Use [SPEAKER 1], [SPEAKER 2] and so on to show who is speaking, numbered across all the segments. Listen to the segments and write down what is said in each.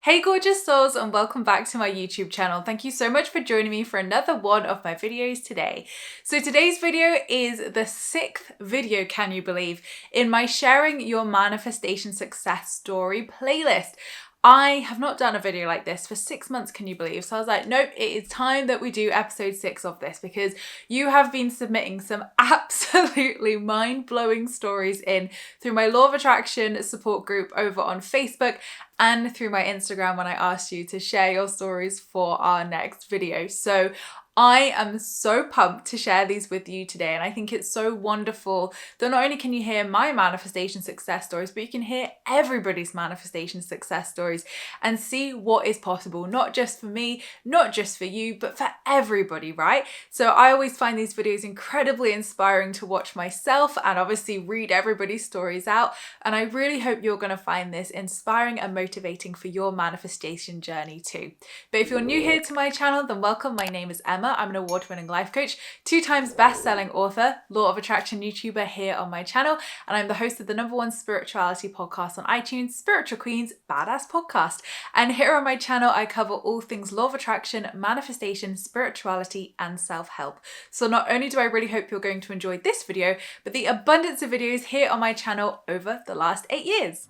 [SPEAKER 1] Hey gorgeous souls, and welcome back to my YouTube channel. Thank you so much for joining me for another one of my videos today. So today's video is the 6th video, can you believe, in my Sharing Your Manifestation Success Story playlist. I have not done a video like this for 6 months, can you believe? So I was like, nope, it is time that we do episode 6 of this because you have been submitting some absolutely mind-blowing stories in through my Law of Attraction support group over on Facebook and through my Instagram when I asked you to share your stories for our next video. So I am so pumped to share these with you today, and I think it's so wonderful that not only can you hear my manifestation success stories, but you can hear everybody's manifestation success stories and see what is possible, not just for me, not just for you, but for everybody, right? So I always find these videos incredibly inspiring to watch myself and obviously read everybody's stories out, and I really hope you're going to find this inspiring and motivating for your manifestation journey too. But if you're new here to my channel, then welcome. My name is Emma. I'm an award-winning life coach, 2 times best-selling author, Law of Attraction YouTuber here on my channel, and I'm the host of the #1 spirituality podcast on iTunes, Spiritual Queen's Badass Podcast. And here on my channel, I cover all things Law of Attraction, manifestation, spirituality, and self-help. So not only do I really hope you're going to enjoy this video, but the abundance of videos here on my channel over the last 8 years.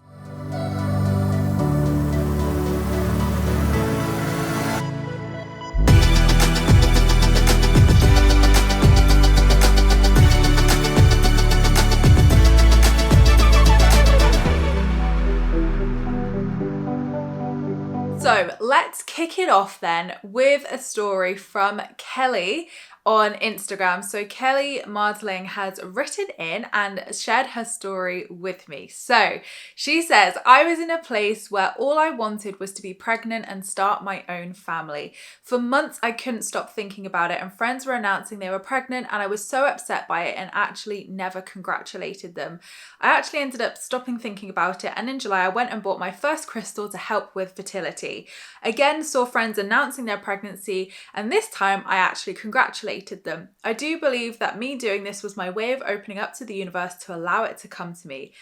[SPEAKER 1] So let's kick it off then with a story from Kelly on Instagram. So Kelly Mardling has written in and shared her story with me. So she says, I was in a place where all I wanted was to be pregnant and start my own family. For months, I couldn't stop thinking about it, and friends were announcing they were pregnant, and I was so upset by it and actually never congratulated them. I actually ended up stopping thinking about it, and in July, I went and bought my first crystal to help with fertility. Again, saw friends announcing their pregnancy, and this time I actually congratulated them. I do believe that me doing this was my way of opening up to the universe to allow it to come to me.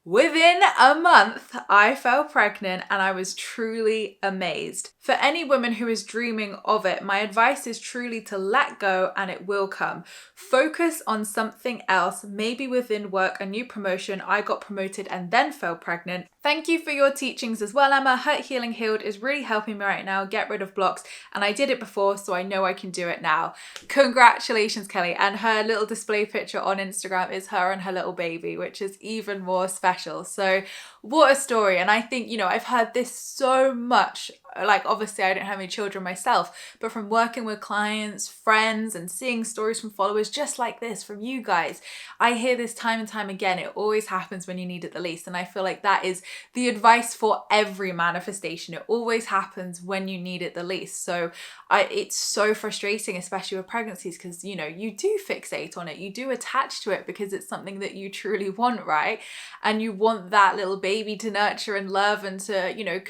[SPEAKER 1] Within a month, I fell pregnant and I was truly amazed. For any woman who is dreaming of it, my advice is truly to let go and it will come. Focus on something else, maybe within work, a new promotion. I got promoted and then fell pregnant. Thank you for your teachings as well, Emma. Hurt, Healing, Healed is really helping me right now get rid of blocks, and I did it before, so I know I can do it now. Congratulations, Kelly. And her little display picture on Instagram is her and her little baby, which is even more special. So what a story. And I think, I've heard this so much. Like, obviously I don't have any children myself, but from working with clients, friends, and seeing stories from followers just like this from you guys, I hear this time and time again. It always happens when you need it the least. And I feel like that is the advice for every manifestation. It always happens when you need it the least. So it's so frustrating, especially with pregnancies, because, you do fixate on it. You do attach to it because it's something that you truly want, right? And you want that little baby to nurture and love and to,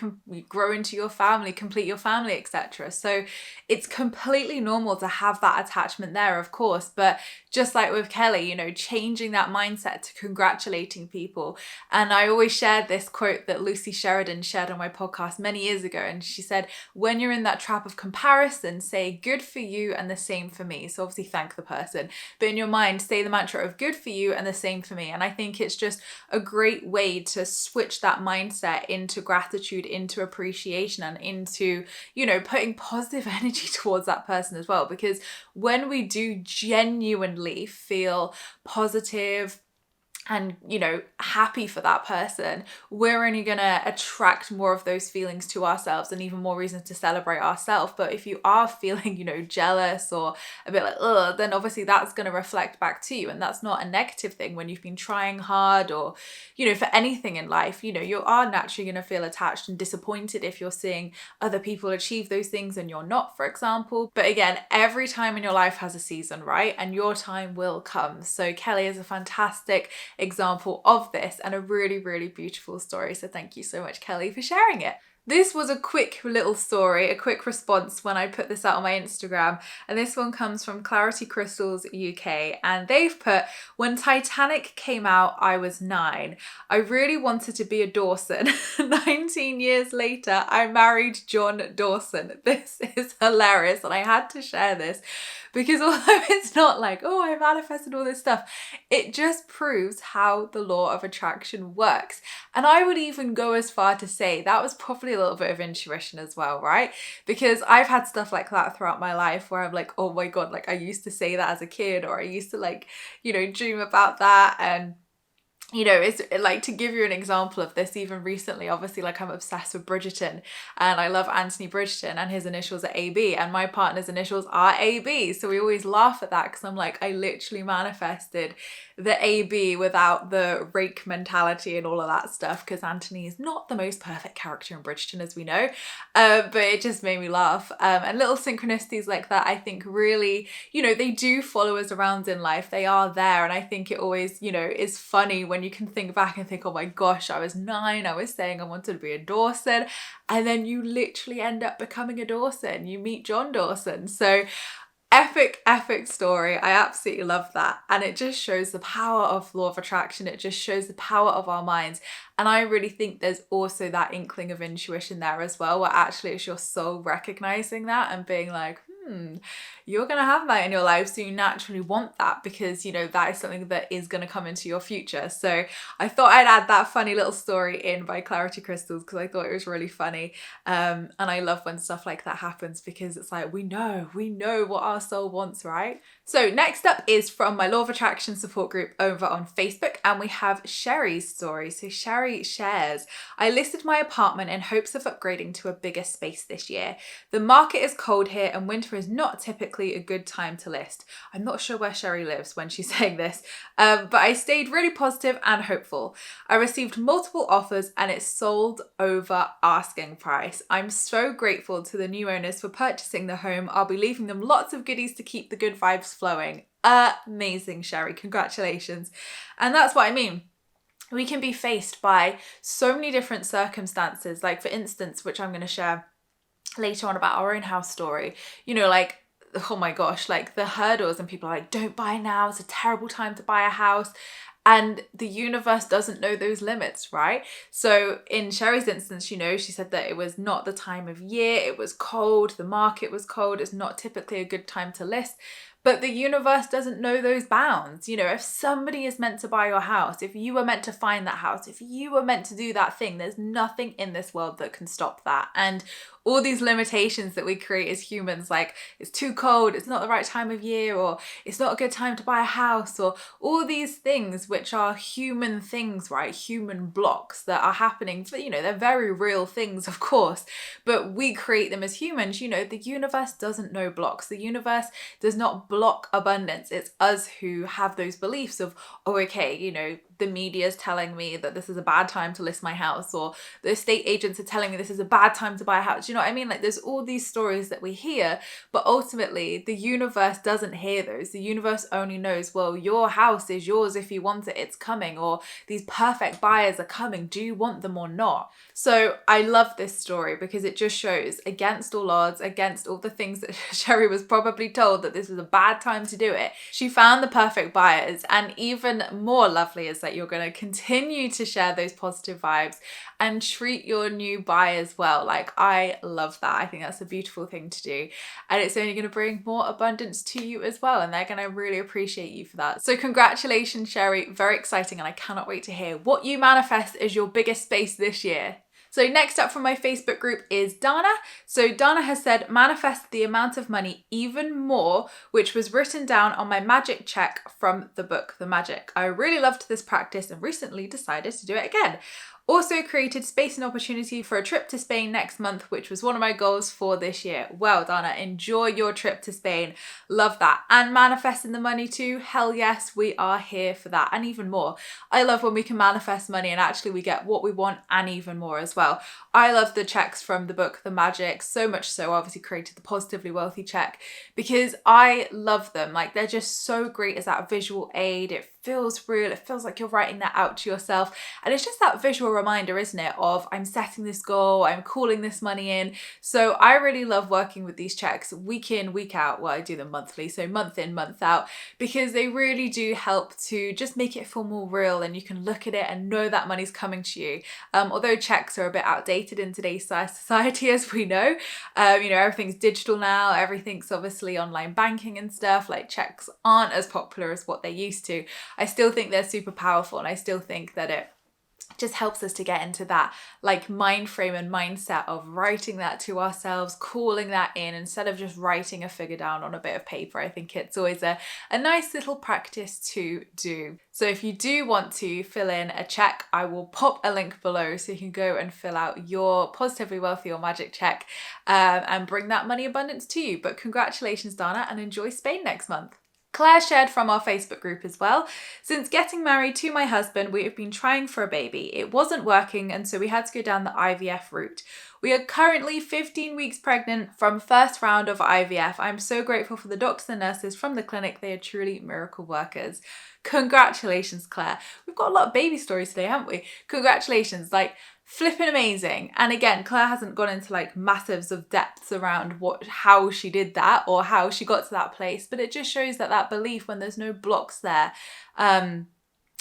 [SPEAKER 1] grow into your family, complete your family, etc. So it's completely normal to have that attachment there, of course. But just like with Kelly, changing that mindset to congratulating people. And I always shared this quote that Lucy Sheridan shared on my podcast many years ago. And she said, when you're in that trap of comparison, say good for you and the same for me. So obviously thank the person, but in your mind, say the mantra of good for you and the same for me. And I think it's just a great way to switch that mindset into gratitude, into appreciation, and into, putting positive energy towards that person as well. Because when we do genuinely feel positive and, happy for that person, we're only going to attract more of those feelings to ourselves and even more reasons to celebrate ourselves. But if you are feeling, jealous or a bit like, ugh, then obviously that's going to reflect back to you. And that's not a negative thing when you've been trying hard or, for anything in life, you are naturally going to feel attached and disappointed if you're seeing other people achieve those things and you're not, for example. But again, every time in your life has a season, right? And your time will come. So Kelly is a fantastic example of this and a really, really beautiful story. So thank you so much, Kelly, for sharing it. This was a quick little story, a quick response when I put this out on my Instagram. And this one comes from Clarity Crystals UK. And they've put, when Titanic came out, I was 9. I really wanted to be a Dawson. 19 years later, I married John Dawson. This is hilarious. And I had to share this because although it's not like, oh, I manifested all this stuff, it just proves how the law of attraction works. And I would even go as far to say that was probably a little bit of intuition as well, right? Because I've had stuff like that throughout my life where I'm like, oh my God, like I used to say that as a kid, or I used to like, dream about that. And it's like, to give you an example of this, even recently, obviously, like I'm obsessed with Bridgerton and I love Anthony Bridgerton, and his initials are AB and my partner's initials are AB. So we always laugh at that because I'm like, I literally manifested the AB without the rake mentality and all of that stuff, because Anthony is not the most perfect character in Bridgerton, as we know, but it just made me laugh. And little synchronicities like that, I think really, they do follow us around in life. They are there. And I think it always, is funny when you can think back and think, oh my gosh, I was 9, I was saying I wanted to be a Dawson, and then you literally end up becoming a Dawson. You meet John Dawson. So epic story. I absolutely love that. And it just shows the power of law of attraction. It just shows the power of our minds. And I really think there's also that inkling of intuition there as well, where actually it's your soul recognizing that and being like, you're going to have that in your life. So you naturally want that because, that is something that is going to come into your future. So I thought I'd add that funny little story in by Clarity Crystals because I thought it was really funny. And I love when stuff like that happens because it's like, we know what our soul wants, right? So next up is from my Law of Attraction support group over on Facebook, and we have Sherry's story. So Sherry shares, I listed my apartment in hopes of upgrading to a bigger space this year. The market is cold here and winter is not typically a good time to list. I'm not sure where Sherry lives when she's saying this, but I stayed really positive and hopeful. I received multiple offers and it sold over asking price. I'm so grateful to the new owners for purchasing the home. I'll be leaving them lots of goodies to keep the good vibes flowing. Amazing, Sherry. Congratulations. And that's what I mean. We can be faced by so many different circumstances, like for instance, which I'm going to share later on about our own house story, like, oh my gosh, like the hurdles, and people are like, don't buy now, it's a terrible time to buy a house. And the universe doesn't know those limits, right? So in Sherry's instance, she said that it was not the time of year, it was cold, the market was cold, it's not typically a good time to list. But the universe doesn't know those bounds. If somebody is meant to buy your house, if you were meant to find that house, if you were meant to do that thing, there's nothing in this world that can stop that. And all these limitations that we create as humans, like it's too cold, it's not the right time of year, or it's not a good time to buy a house, or all these things which are human things, right? Human blocks that are happening. They're very real things, of course, but we create them as humans. The universe doesn't know blocks. The universe does not block abundance. It's us who have those beliefs of, oh, okay, the media is telling me that this is a bad time to list my house, or the estate agents are telling me this is a bad time to buy a house. You know what I mean? Like there's all these stories that we hear, but ultimately the universe doesn't hear those. The universe only knows, well, your house is yours if you want it, it's coming, or these perfect buyers are coming. Do you want them or not? So I love this story because it just shows, against all odds, against all the things that Sherry was probably told that this was a bad time to do it, she found the perfect buyers. And even more lovely is that you're going to continue to share those positive vibes and treat your new buyers well. Like, I love that. I think that's a beautiful thing to do. And it's only going to bring more abundance to you as well. And they're going to really appreciate you for that. So congratulations, Sherry. Very exciting. And I cannot wait to hear what you manifest as your biggest space this year. So next up from my Facebook group is Dana. So Dana has said, manifest the amount of money even more, which was written down on my magic check from the book, The Magic. I really loved this practice and recently decided to do it again. Also created space and opportunity for a trip to Spain next month, which was one of my goals for this year. Well, Dana, enjoy your trip to Spain. Love that. And manifesting the money too. Hell yes, we are here for that. And even more. I love when we can manifest money and actually we get what we want and even more as well. I love the checks from the book, The Magic, so much so I obviously created the Positively Wealthy check because I love them. Like, they're just so great as that visual aid. It feels real. It feels like you're writing that out to yourself. And it's just that visual reminder, isn't it, of I'm setting this goal, I'm calling this money in. So I really love working with these checks week in, week out. Well, I do them monthly, so month in, month out, because they really do help to just make it feel more real, and you can look at it and know that money's coming to you. Although checks are a bit outdated in today's society, as we know, everything's digital now, everything's obviously online banking and stuff, like checks aren't as popular as what they used to. I still think they're super powerful, and I still think that it just helps us to get into that like mind frame and mindset of writing that to ourselves, calling that in instead of just writing a figure down on a bit of paper. I think it's always a nice little practice to do. So if you do want to fill in a check, I will pop a link below so you can go and fill out your Positively Wealthy or Magic check and bring that money abundance to you. But congratulations, Dana, and enjoy Spain next month. Claire shared from our Facebook group as well. Since getting married to my husband, we have been trying for a baby. It wasn't working, and so we had to go down the IVF route. We are currently 15 weeks pregnant from first round of IVF. I'm so grateful for the doctors and nurses from the clinic. They are truly miracle workers. Congratulations, Claire. We've got a lot of baby stories today, haven't we? Congratulations. Flipping amazing. And again, Claire hasn't gone into massives of depths around how she did that or how she got to that place, but it just shows that belief, when there's no blocks there,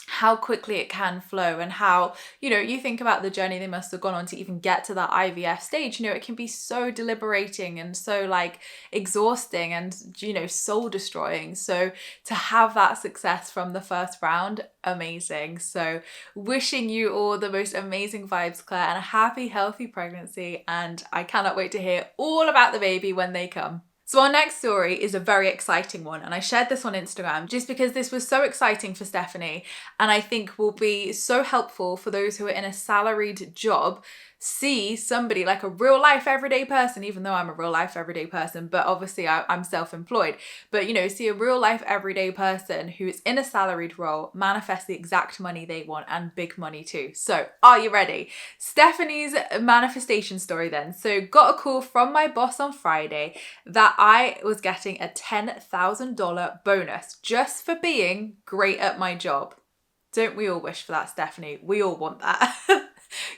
[SPEAKER 1] how quickly it can flow, and how, you think about the journey they must have gone on to even get to that IVF stage. It can be so deliberating and so exhausting and, soul destroying. So to have that success from the first round, amazing. So wishing you all the most amazing vibes, Claire, and a happy, healthy pregnancy. And I cannot wait to hear all about the baby when they come. So our next story is a very exciting one, and I shared this on Instagram just because this was so exciting for Stephanie, and I think will be so helpful for those who are in a salaried job. See somebody like a real life everyday person, even though I'm a real life everyday person, but obviously I'm self-employed, but see a real life everyday person who is in a salaried role manifest the exact money they want, and big money too. So are you ready? Stephanie's manifestation story then. So got a call from my boss on Friday that I was getting a $10,000 bonus just for being great at my job. Don't we all wish for that, Stephanie? We all want that.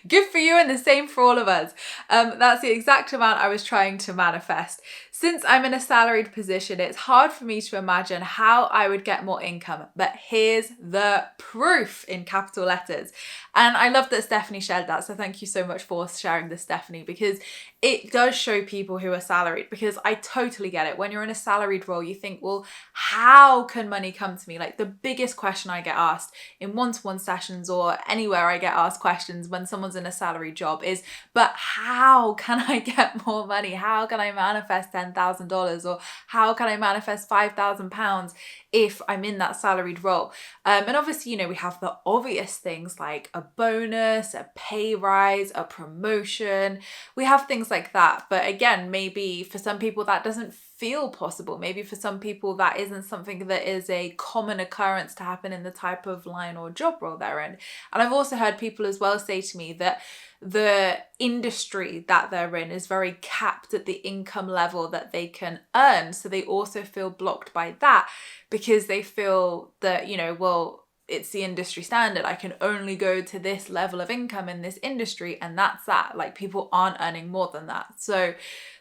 [SPEAKER 1] Good for you, and the same for all of us. That's the exact amount I was trying to manifest. Since I'm in a salaried position, it's hard for me to imagine how I would get more income, but here's the proof in capital letters. And I love that Stephanie shared that, so thank you so much for sharing this, Stephanie, because it does show people who are salaried, because I totally get it. When you're in a salaried role, you think, well, how can money come to me? The biggest question I get asked in one-to-one sessions or anywhere I get asked questions when someone's in a salary job is, but how can I get more money? How can I manifest $10,000? Or how can I manifest £5,000 if I'm in that salaried role? And obviously, we have the obvious things like a bonus, a pay rise, a promotion. We have things like that. But again, maybe for some people that doesn't feel possible. Maybe for some people that isn't something that is a common occurrence to happen in the type of line or job role they're in. And I've also heard people as well say to me that the industry that they're in is very capped at the income level that they can earn. So they also feel blocked by that, because they feel that, well, it's the industry standard. I can only go to this level of income in this industry, and that's that. People aren't earning more than that. So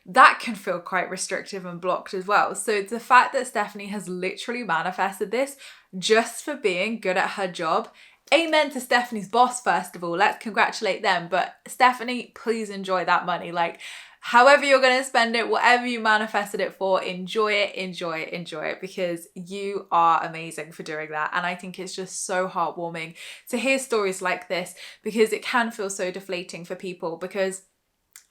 [SPEAKER 1] that can feel quite restrictive and blocked as well. So the fact that Stephanie has literally manifested this just for being good at her job, amen to Stephanie's boss, first of all. Let's congratulate them. But Stephanie, please enjoy that money. However you're going to spend it, whatever you manifested it for, enjoy it, enjoy it, enjoy it, because you are amazing for doing that. And I think it's just so heartwarming to hear stories like this, because it can feel so deflating for people, because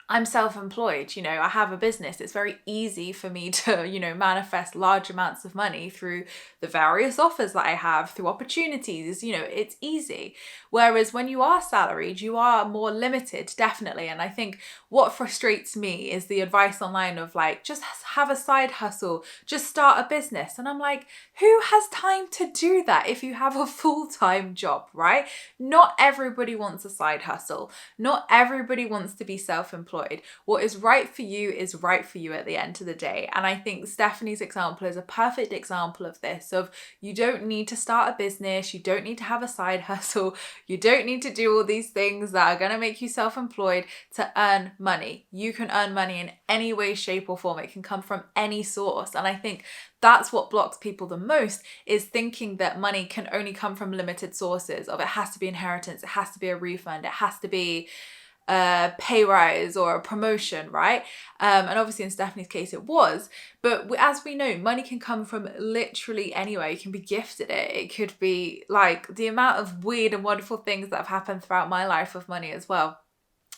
[SPEAKER 1] I'm self-employed, I have a business. It's very easy for me to, manifest large amounts of money through the various offers that I have, through opportunities, it's easy. Whereas when you are salaried, you are more limited, definitely. And I think what frustrates me is the advice online of just have a side hustle, just start a business. And I'm like, who has time to do that if you have a full-time job, right? Not everybody wants a side hustle. Not everybody wants to be self-employed. self-employed. What is right for you is right for you at the end of the day. And I think Stephanie's example is a perfect example of this, of you don't need to start a business, you don't need to have a side hustle, you don't need to do all these things that are going to make you self-employed to earn money. You can earn money in any way, shape or form. It can come from any source. And I think that's what blocks people the most, is thinking that money can only come from limited sources, of it has to be inheritance, it has to be a refund, it has to be a pay rise or a promotion, right? And obviously in Stephanie's case it was, but as we know, money can come from literally anywhere. You can be gifted it. It could be like the amount of weird and wonderful things that have happened throughout my life with money as well,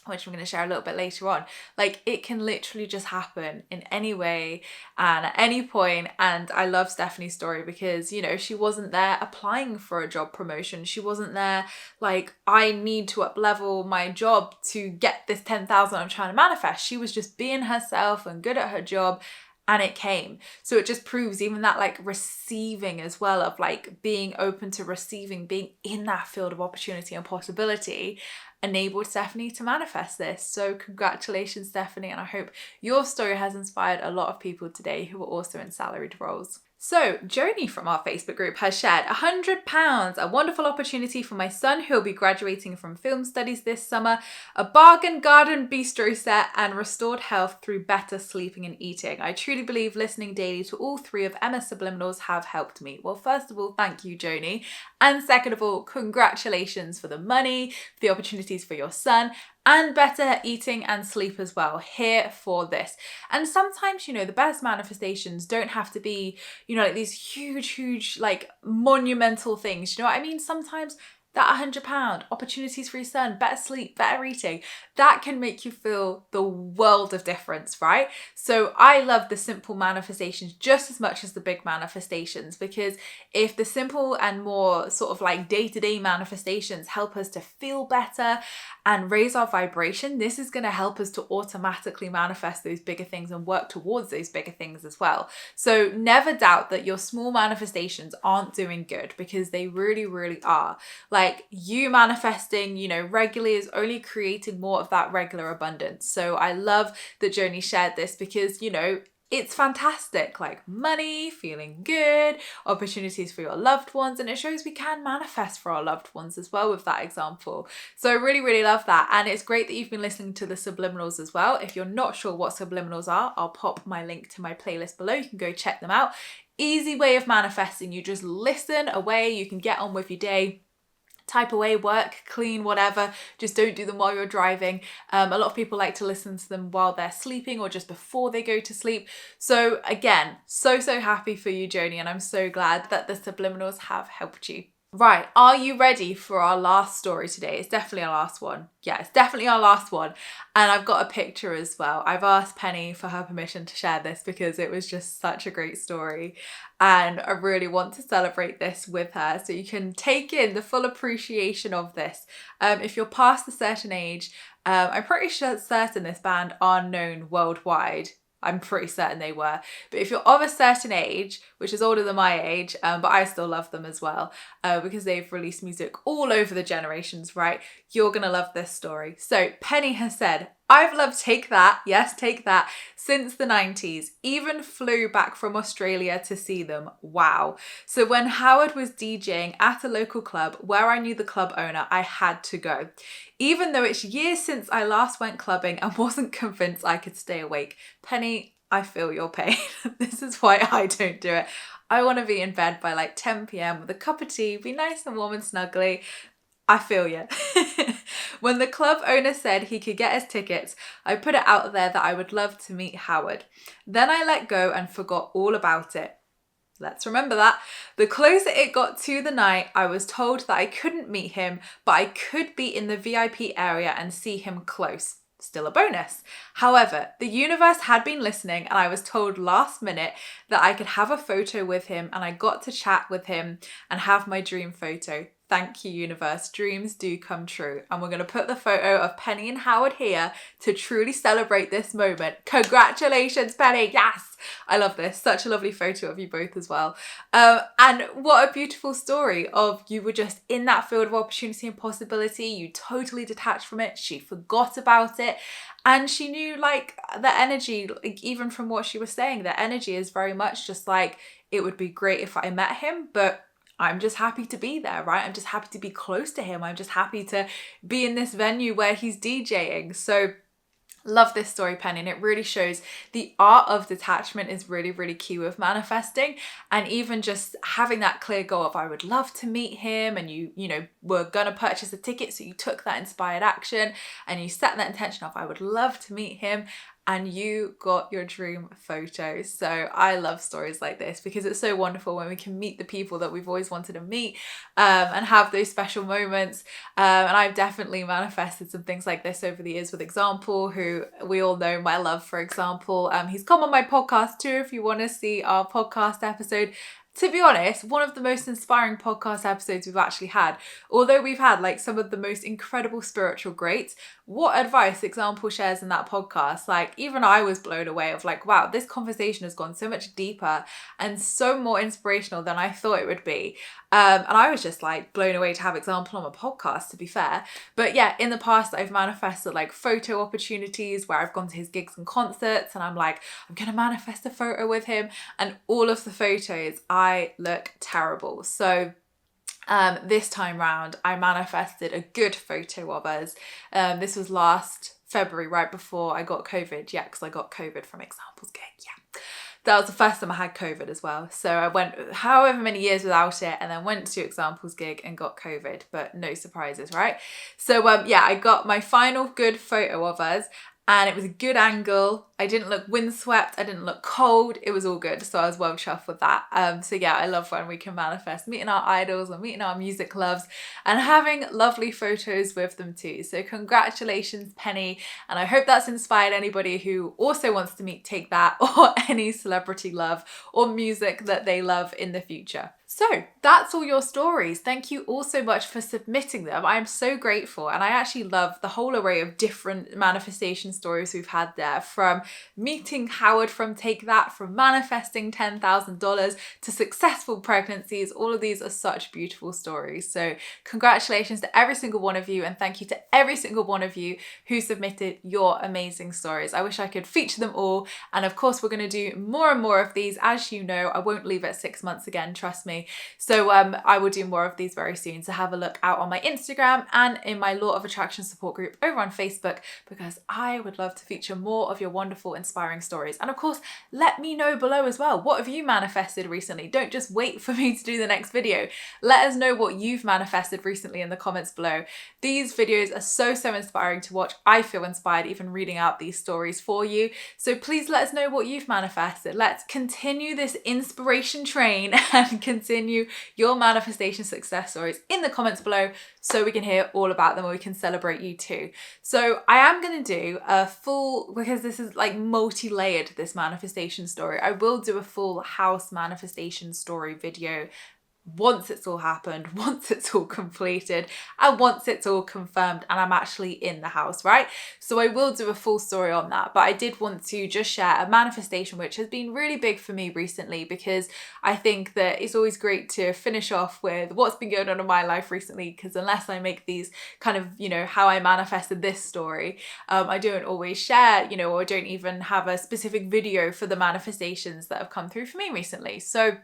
[SPEAKER 1] which I'm going to share a little bit later on. Like, it can literally just happen in any way and at any point. And I love Stephanie's story because, you know, she wasn't there applying for a job promotion. She wasn't there like, I need to up level my job to get this 10,000 I'm trying to manifest. She was just being herself and good at her job, and it came. So it just proves even that like receiving as well, of like being open to receiving, being in that field of opportunity and possibility, enabled Stephanie to manifest this. So congratulations, Stephanie. And I hope your story has inspired a lot of people today who are also in salaried roles. So Joni from our Facebook group has shared £100, a wonderful opportunity for my son who will be graduating from film studies this summer, a bargain garden bistro set, and restored health through better sleeping and eating. I truly believe listening daily to all three of Emma's subliminals have helped me. Well, first of all, thank you, Joni. And second of all, congratulations for the money, for the opportunities for your son, and better eating and sleep as well. Here for this. And sometimes, you know, the best manifestations don't have to be, you know, like these huge, like monumental things. You know what I mean? Sometimes that £100, opportunities for your son, better sleep, better eating, that can make you feel the world of difference, right? So I love the simple manifestations just as much as the big manifestations, because if the simple and more sort of like day-to-day manifestations help us to feel better and raise our vibration, this is going to help us to automatically manifest those bigger things and work towards those bigger things as well. So never doubt that your small manifestations aren't doing good, because they really are. Like, you manifesting, you know, regularly is only creating more of that regular abundance. So I love that Joni shared this, because, you know, it's fantastic, like money, feeling good, opportunities for your loved ones, and it shows we can manifest for our loved ones as well with that example. So I really love that, and it's great that you've been listening to the subliminals as well. If you're not sure what subliminals are, I'll pop my link to my playlist below. You can go check them out. Easy way of manifesting. You just listen away, you can get on with your day. Type away, work, clean, whatever. Just don't do them while you're driving. A lot of people like to listen to them while they're sleeping or just before they go to sleep. So again, so happy for you, Joni, and I'm so glad that the subliminals have helped you. Right, are you ready for our last story today? It's definitely our last one. Yeah, it's definitely our last one. And I've got a picture as well. I've asked Penny for her permission to share this because it was just such a great story. And I really want to celebrate this with her so you can take in the full appreciation of this. If you're past a certain age, I'm pretty certain this band are known worldwide. I'm pretty certain they were. But if you're of a certain age, which is older than my age, but I still love them as well, because they've released music all over the generations, right? You're going to love this story. So Penny has said, I've loved Take That, yes, Take That, since the 90s. Even flew back from Australia to see them. Wow. So when Howard was DJing at a local club where I knew the club owner, I had to go. Even though it's years since I last went clubbing and wasn't convinced I could stay awake. Penny, I feel your pain. This is why I don't do it. I want to be in bed by like 10 p.m. with a cup of tea, be nice and warm and snuggly. I feel you. When the club owner said he could get us tickets, I put it out there that I would love to meet Howard. Then I let go and forgot all about it. Let's remember that. The closer it got to the night, I was told that I couldn't meet him, but I could be in the VIP area and see him close. Still a bonus. However, the universe had been listening and I was told last minute that I could have a photo with him, and I got to chat with him and have my dream photo. Thank you, universe. Dreams do come true. And we're going to put the photo of Penny and Howard here to truly celebrate this moment. Congratulations, Penny. Yes. I love this. Such a lovely photo of you both as well. And what a beautiful story of you were just in that field of opportunity and possibility. You totally detached from it. She forgot about it. And she knew like the energy, like, even from what she was saying, the energy is very much just like, it would be great if I met him, but I'm just happy to be there, right? I'm just happy to be close to him. I'm just happy to be in this venue where he's DJing. So love this story, Penny, and it really shows the art of detachment is really, really key with manifesting. And even just having that clear goal of, I would love to meet him, and you were gonna purchase a ticket, so you took that inspired action and you set that intention of, I would love to meet him, and you got your dream photo. So I love stories like this because it's so wonderful when we can meet the people that we've always wanted to meet, and have those special moments. And I've definitely manifested some things like this over the years with Example, who we all know my love for Example. He's come on my podcast too if you want to see our podcast episode. To be honest, one of the most inspiring podcast episodes we've actually had. Although we've had like some of the most incredible spiritual greats, what advice Example shares in that podcast, like even I was blown away of like, wow, this conversation has gone so much deeper and so more inspirational than I thought it would be. And I was just like blown away to have Example on my podcast, to be fair. But yeah, in the past, I've manifested like photo opportunities where I've gone to his gigs and concerts and I'm like, I'm going to manifest a photo with him. And all of the photos, I look terrible. So this time round, I manifested a good photo of us. This was last February, right before I got COVID. Yeah, because I got COVID from Example's gig. Yeah. That was the first time I had COVID as well. So I went however many years without it and then went to Example's gig and got COVID, but no surprises, right? So yeah, I got my final good photo of us and it was a good angle. I didn't look windswept. I didn't look cold. It was all good. So I was well chuffed with that. So yeah, I love when we can manifest meeting our idols or meeting our music loves and having lovely photos with them too. So congratulations, Penny. And I hope that's inspired anybody who also wants to meet Take That or any celebrity love or music that they love in the future. So that's all your stories. Thank you all so much for submitting them. I am so grateful. And I actually love the whole array of different manifestation stories we've had there, from meeting Howard from Take That, from manifesting $10,000 to successful pregnancies. All of these are such beautiful stories. So congratulations to every single one of you. And thank you to every single one of you who submitted your amazing stories. I wish I could feature them all. And of course, we're going to do more and more of these. As you know, I won't leave it 6 months again, trust me. So I will do more of these very soon. So have a look out on my Instagram and in my Law of Attraction support group over on Facebook, because I would love to feature more of your wonderful, inspiring stories. And of course, let me know below as well. What have you manifested recently? Don't just wait for me to do the next video. Let us know what you've manifested recently in the comments below. These videos are so inspiring to watch. I feel inspired even reading out these stories for you. So please let us know what you've manifested. Let's continue this inspiration train and continue your manifestation success stories in the comments below so we can hear all about them and we can celebrate you too. So I am going to do a full, because this is like multi-layered, this manifestation story, I will do a full house manifestation story video once it's all happened, once it's all completed, and once it's all confirmed and I'm actually in the house, right? So I will do a full story on that, but I did want to just share a manifestation which has been really big for me recently, because I think that it's always great to finish off with what's been going on in my life recently, because unless I make these kind of, how I manifested this story, I don't always share, or I don't even have a specific video for the manifestations that have come through for me recently. So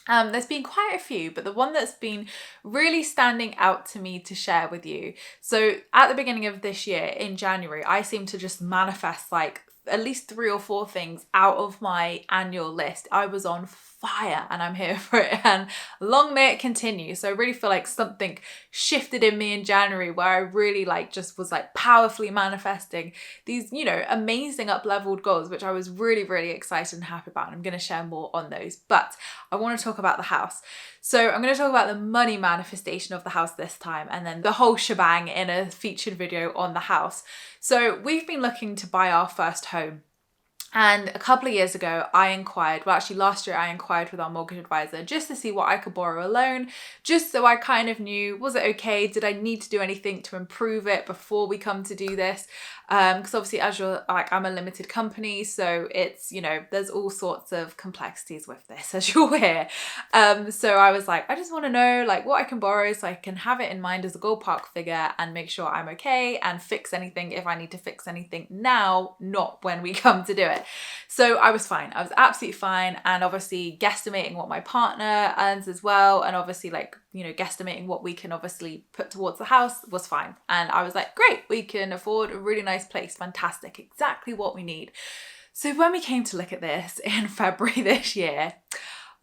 [SPEAKER 1] there's been quite a few, but the one that's been really standing out to me to share with you. So at the beginning of this year, in January, I seem to just manifest like at least 3 or 4 things out of my annual list. I was on fire and I'm here for it, and long may it continue. So I really feel like something shifted in me in January where I really just was powerfully manifesting these, amazing up-leveled goals, which I was really, really excited and happy about. And I'm going to share more on those, but I want to talk about the house. So I'm going to talk about the money manifestation of the house this time, and then the whole shebang in a featured video on the house. So we've been looking to buy our first home And a couple of years ago, last year I inquired with our mortgage advisor just to see what I could borrow a loan, just so I kind of knew, was it okay? Did I need to do anything to improve it before we come to do this? Because obviously, I'm a limited company, so it's, there's all sorts of complexities with this, as you'll hear. So I was like, I just want to know what I can borrow so I can have it in mind as a ballpark figure and make sure I'm okay and fix anything if I need to fix anything now, not when we come to do it. So I was fine. I was absolutely fine. And obviously guesstimating what my partner earns as well. And obviously guesstimating what we can obviously put towards the house was fine. And I was like, great, we can afford a really nice place. Fantastic. Exactly what we need. So when we came to look at this in February this year,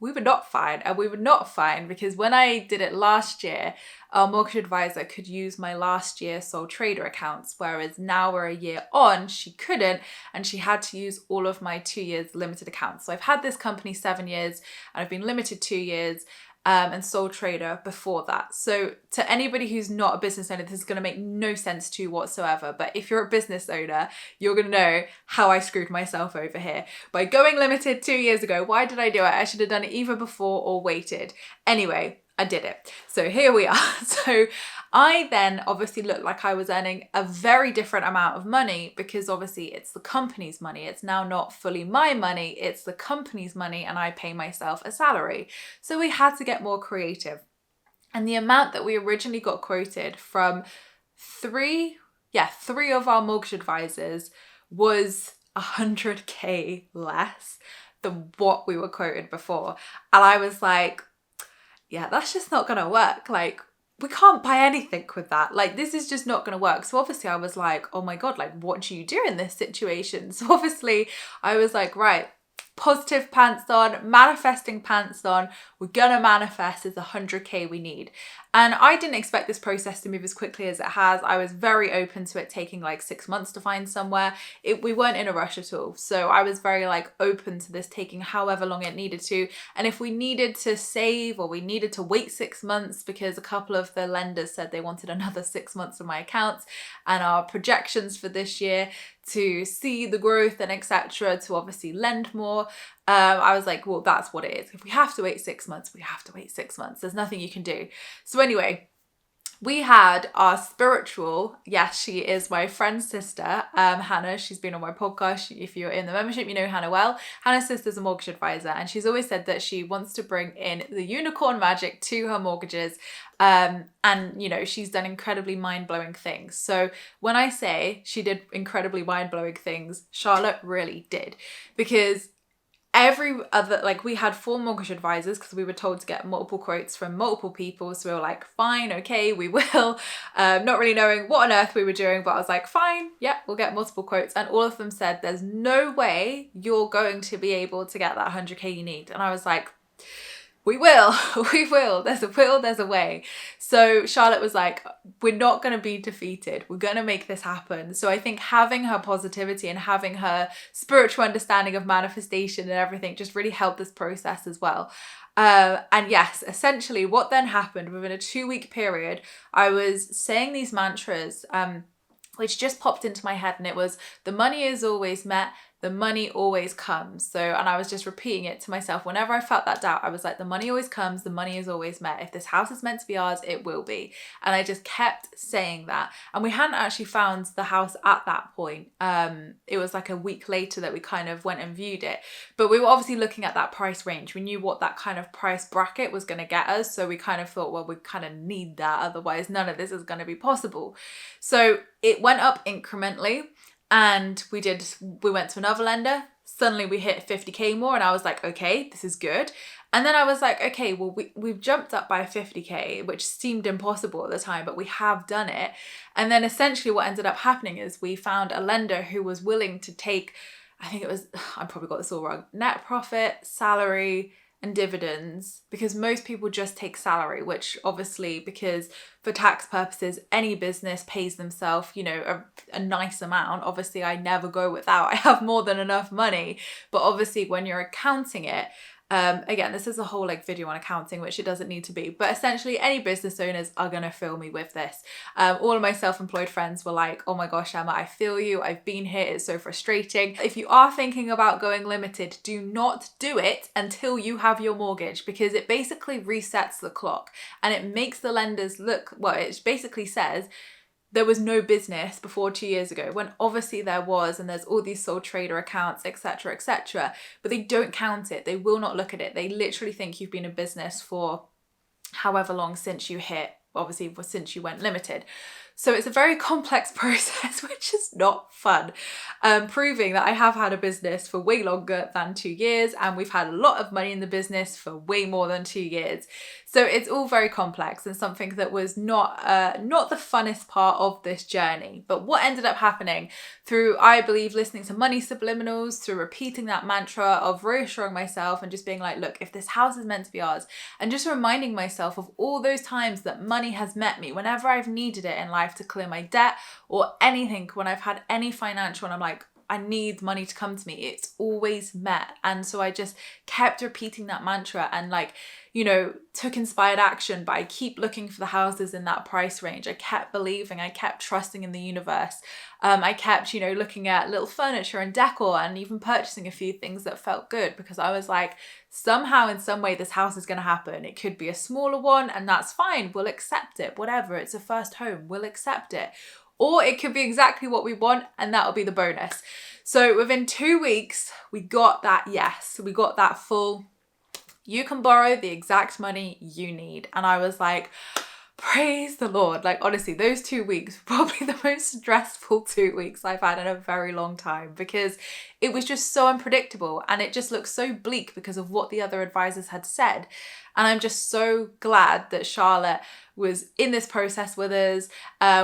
[SPEAKER 1] we were not fine. And we were not fine because when I did it last year, our mortgage advisor could use my last year sole trader accounts, whereas now we're a year on, she couldn't, and she had to use all of my 2 years limited accounts. So I've had this company 7 years and I've been limited 2 years. And sole trader before that. So to anybody who's not a business owner, this is going to make no sense to you whatsoever. But if you're a business owner, you're going to know how I screwed myself over here. By going limited 2 years ago, why did I do it? I should have done it either before or waited. Anyway, I did it. So here we are. So I then obviously looked like I was earning a very different amount of money because obviously it's the company's money. It's now not fully my money, it's the company's money and I pay myself a salary. So we had to get more creative. And the amount that we originally got quoted from three of our mortgage advisors was 100K less than what we were quoted before. And I was like, yeah, that's just not going to work. We can't buy anything with that. This is just not going to work. So obviously I was like, oh my God, what do you do in this situation? So obviously I was like, right, positive pants on, manifesting pants on. We're going to manifest as 100K we need. And I didn't expect this process to move as quickly as it has. I was very open to it taking 6 months to find somewhere. We weren't in a rush at all. So I was very open to this taking however long it needed to. And if we needed to save or we needed to wait 6 months because a couple of the lenders said they wanted another 6 months of my accounts and our projections for this year to see the growth and etc. to obviously lend more. I was like, well, that's what it is. If we have to wait 6 months, we have to wait 6 months. There's nothing you can do. So anyway, we had our spiritual, yes, she is my friend's sister, Hannah. She's been on my podcast. If you're in the membership, you know Hannah well. Hannah's sister's a mortgage advisor, and she's always said that she wants to bring in the unicorn magic to her mortgages. And she's done incredibly mind-blowing things. So when I say she did incredibly mind-blowing things, Charlotte really did, because we had 4 mortgage advisors because we were told to get multiple quotes from multiple people. So we were like, fine, okay, we will. Not really knowing what on earth we were doing, but I was like, fine, yeah, we'll get multiple quotes. And all of them said, there's no way you're going to be able to get that 100K you need. And I was like, we will. There's a way. So Charlotte was like, we're not going to be defeated. We're going to make this happen. So I think having her positivity and having her spiritual understanding of manifestation and everything just really helped this process as well. And yes, essentially what then happened within a 2-week period, I was saying these mantras, which just popped into my head, and it was, the money is always met, the money always comes. So, and I was just repeating it to myself. Whenever I felt that doubt, I was like, the money always comes, the money is always met. If this house is meant to be ours, it will be. And I just kept saying that. And we hadn't actually found the house at that point. It was a week later that we kind of went and viewed it. But we were obviously looking at that price range. We knew what that kind of price bracket was going to get us. So we kind of thought, well, we kind of need that. Otherwise, none of this is going to be possible. So it went up incrementally. And we went to another lender. Suddenly we hit 50K more, and I was like, okay, this is good. And then I was like, okay, well, we've jumped up by 50K, which seemed impossible at the time, but we have done it. And then essentially what ended up happening is we found a lender who was willing to take, I think it was, I probably got this all wrong, net profit, salary, and dividends, because most people just take salary, which obviously, because for tax purposes, any business pays themselves, a nice amount. Obviously, I never go without. I have more than enough money. But obviously, when you're accounting it, Again, this is a whole like video on accounting, which it doesn't need to be, but essentially any business owners are going to feel me with this. All of my self-employed friends were like, oh my gosh, Emma, I feel you. I've been here. It's so frustrating. If you are thinking about going limited, do not do it until you have your mortgage, because it basically resets the clock and it makes the lenders look, well, it basically says there was no business before 2 years ago, when obviously there was, and there's all these sole trader accounts, etc., but they don't count it. They will not look at it. They literally think you've been in business for however long since you hit, obviously since you went limited. So it's a very complex process, which is not fun. Proving that I have had a business for way longer than 2 years, and we've had a lot of money in the business for way more than 2 years. So it's all very complex and something that was not the funnest part of this journey. But what ended up happening through, I believe, listening to money subliminals, through repeating that mantra of reassuring myself and just being like, look, if this house is meant to be ours, and just reminding myself of all those times that money has met me whenever I've needed it in life to clear my debt or anything, when I've had any financial and I'm like, I need money to come to me, it's always met. And so I just kept repeating that mantra and like, you know, took inspired action, but I keep looking for the houses in that price range. I kept believing, I kept trusting in the universe. I kept, you know, looking at little furniture and decor and even purchasing a few things that felt good, because I was like, somehow in some way this house is going to happen. It could be a smaller one and that's fine. We'll accept it. Whatever. It's a first home. We'll accept it. Or it could be exactly what we want and that'll be the bonus. So within 2 weeks, we got that yes. We got that full, you can borrow the exact money you need. And I was like, praise the Lord. Like, honestly, those 2 weeks were probably the most stressful 2 weeks I've had in a very long time, because it was just so unpredictable and it just looked so bleak because of what the other advisors had said. And I'm just so glad that Charlotte was in this process with us.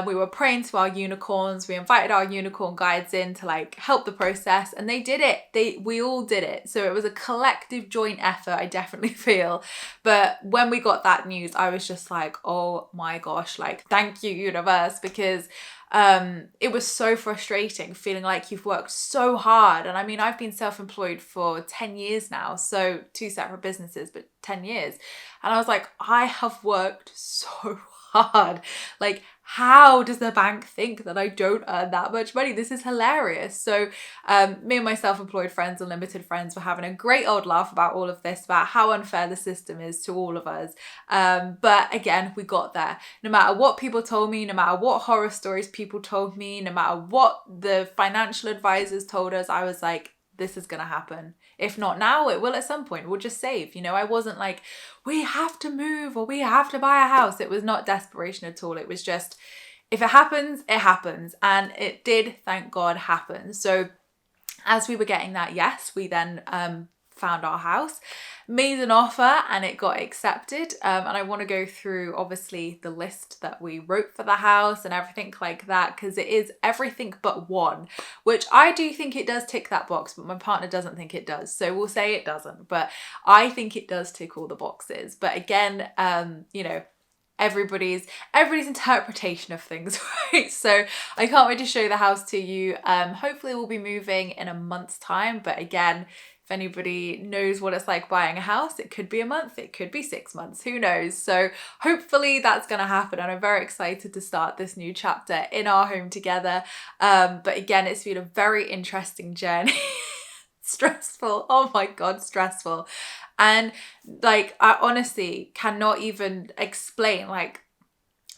[SPEAKER 1] We were praying to our unicorns. We invited our unicorn guides in to like help the process, and they did it. We all did it. So it was a collective joint effort, I definitely feel. But when we got that news, I was just like, oh my gosh, like, thank you, universe, because it was so frustrating feeling like you've worked so hard. And I mean, I've been self-employed for 10 years now, so 2 separate businesses, but 10 years. And I was like, I have worked so hard. Like, how does the bank think that I don't earn that much money? This is hilarious. So me and my self-employed friends and limited friends were having a great old laugh about all of this, about how unfair the system is to all of us. But again, we got there. No matter what people told me, no matter what horror stories people told me, no matter what the financial advisors told us, I was like, this is going to happen. If not now, it will at some point. We'll just save. You know, I wasn't like, we have to move or we have to buy a house. It was not desperation at all. It was just, if it happens, it happens. And it did, thank God, happen. So as we were getting that yes, we then found our house, made an offer, and it got accepted. And I want to go through obviously the list that we wrote for the house and everything like that, because it is everything but one, which I do think it does tick that box, but my partner doesn't think it does. So we'll say it doesn't, but I think it does tick all the boxes. But again, you know, everybody's interpretation of things, right? So I can't wait to show the house to you. Hopefully we'll be moving in a month's time, but again, if anybody knows what it's like buying a house, it could be a month, it could be 6 months, who knows? So hopefully that's going to happen, and I'm very excited to start this new chapter in our home together. But again, it's been a very interesting journey. Stressful. Oh my God, stressful. And like, I honestly cannot even explain like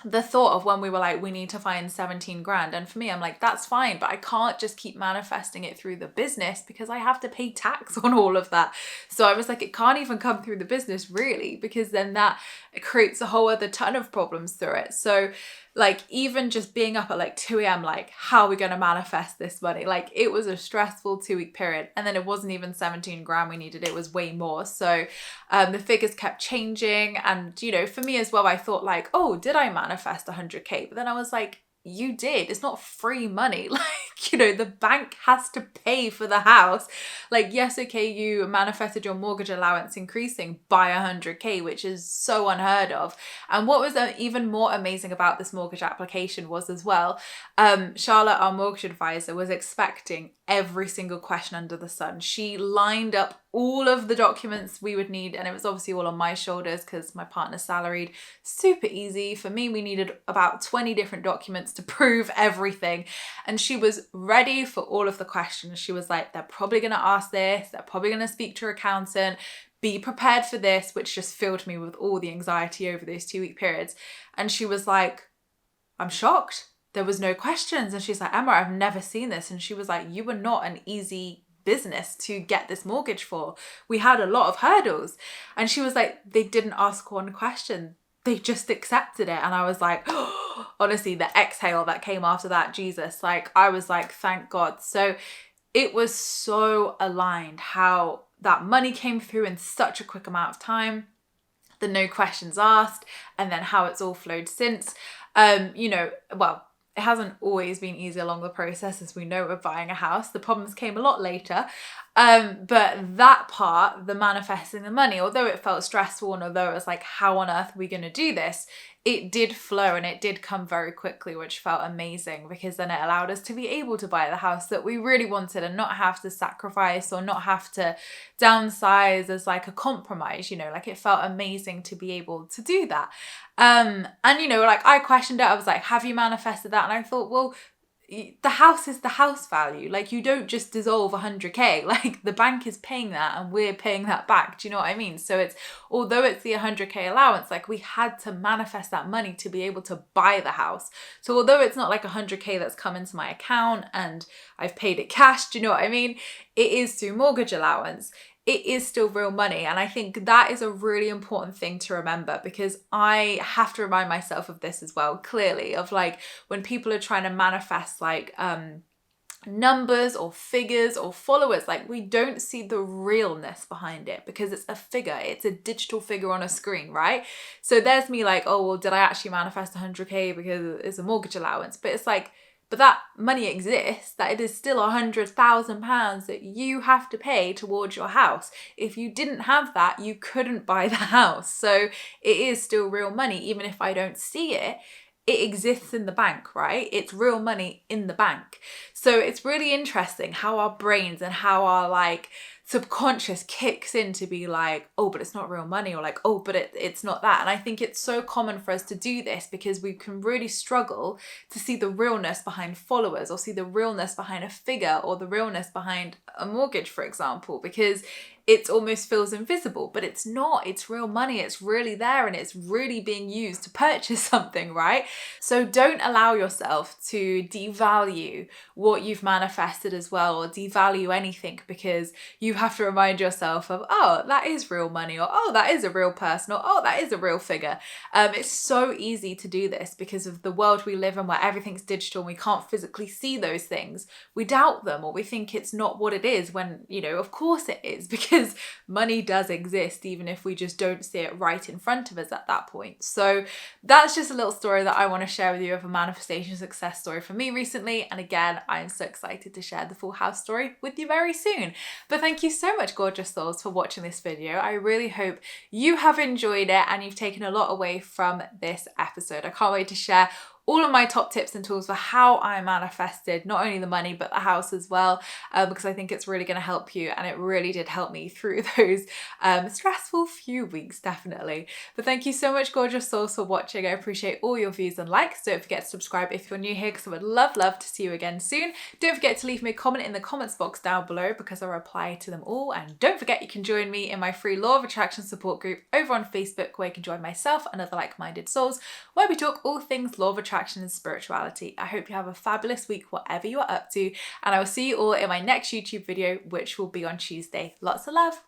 [SPEAKER 1] the thought of when we were like, we need to find 17 grand. And for me, I'm like, that's fine, but I can't just keep manifesting it through the business because I have to pay tax on all of that. So I was like, it can't even come through the business really, because then that creates a whole other ton of problems through it. So like, even just being up at like 2 a.m, like, how are we going to manifest this money? Like, it was a stressful 2-week period. And then it wasn't even 17 grand we needed, it was way more. So the figures kept changing. And, you know, for me as well, I thought like, oh, did I manifest 100K? But then I was like, you did. It's not free money. Like, you know, the bank has to pay for the house. Like, yes, okay, you manifested your mortgage allowance increasing by 100K, which is so unheard of. And what was even more amazing about this mortgage application was as well, Charlotte, our mortgage advisor, was expecting every single question under the sun. She lined up all of the documents we would need, and it was obviously all on my shoulders because my partner's salaried. Super easy. For me, we needed about 20 different documents to prove everything. And she was ready for all of the questions. She was like, they're probably going to ask this, they're probably going to speak to her accountant, be prepared for this, which just filled me with all the anxiety over those 2-week periods. And she was like, I'm shocked. There was no questions. And she's like, Emma, I've never seen this. And she was like, you were not an easy business to get this mortgage for. We had a lot of hurdles. And she was like, they didn't ask one question. They just accepted it. And I was like, oh, honestly, the exhale that came after that, Jesus, like, I was like, thank God. So it was so aligned how that money came through in such a quick amount of time, the no questions asked, and then how it's all flowed since. Well, it hasn't always been easy along the process, as we know, of buying a house. The problems came a lot later. But that part, the manifesting the money, although it felt stressful and although it was like, how on earth are we going to do this? It did flow and it did come very quickly, which felt amazing because then it allowed us to be able to buy the house that we really wanted and not have to sacrifice or not have to downsize as like a compromise, like it felt amazing to be able to do that. And like I questioned it. I was like, have you manifested that? And I thought, well, the house is the house value. Like, you don't just dissolve 100k. Like, the bank is paying that and we're paying that back. Do you know what I mean? So it's, although it's the 100k allowance, like, we had to manifest that money to be able to buy the house. So although it's not like 100k that's come into my account and I've paid it cash, do you know what I mean? It is through mortgage allowance. It is still real money. And I think that is a really important thing to remember, because I have to remind myself of this as well, clearly, of like when people are trying to manifest like numbers or figures or followers, like we don't see the realness behind it because it's a figure, it's a digital figure on a screen, right? So there's me like, oh, well, did I actually manifest 100k because it's a mortgage allowance? But it's like, but that money exists, that it is still £100,000 that you have to pay towards your house. If you didn't have that, you couldn't buy the house. So it is still real money. Even if I don't see it, it exists in the bank, right? It's real money in the bank. So it's really interesting how our brains and how our like subconscious kicks in to be like, oh, but it's not real money, or like, oh, but it's not that. And I think it's so common for us to do this because we can really struggle to see the realness behind followers or see the realness behind a figure or the realness behind a mortgage, for example, because it almost feels invisible, but it's not. It's real money. It's really there and it's really being used to purchase something, right? So don't allow yourself to devalue what you've manifested as well, or devalue anything, because you have to remind yourself of, oh, that is real money, or oh, that is a real person, or oh, that is a real figure. It's so easy to do this because of the world we live in where everything's digital and we can't physically see those things. We doubt them or we think it's not what it is when, of course it is, because money does exist even if we just don't see it right in front of us at that point. So that's just a little story that I want to share with you of a manifestation success story for me recently. And again, I'm so excited to share the full house story with you very soon. But thank you so much, gorgeous souls, for watching this video. I really hope you have enjoyed it and you've taken a lot away from this episode. I can't wait to share all of my top tips and tools for how I manifested not only the money but the house as well, because I think it's really going to help you, and it really did help me through those stressful few weeks, definitely. But thank you so much, gorgeous souls, for watching. I appreciate all your views and likes. Don't forget to subscribe if you're new here, because I would love to see you again soon. Don't forget to leave me a comment in the comments box down below, because I reply to them all. And don't forget you can join me in my free Law of Attraction support group over on Facebook, where you can join myself and other like-minded souls, where we talk all things Law of Attraction and spirituality. I hope you have a fabulous week, whatever you are up to, and I will see you all in my next YouTube video, which will be on Tuesday. Lots of love.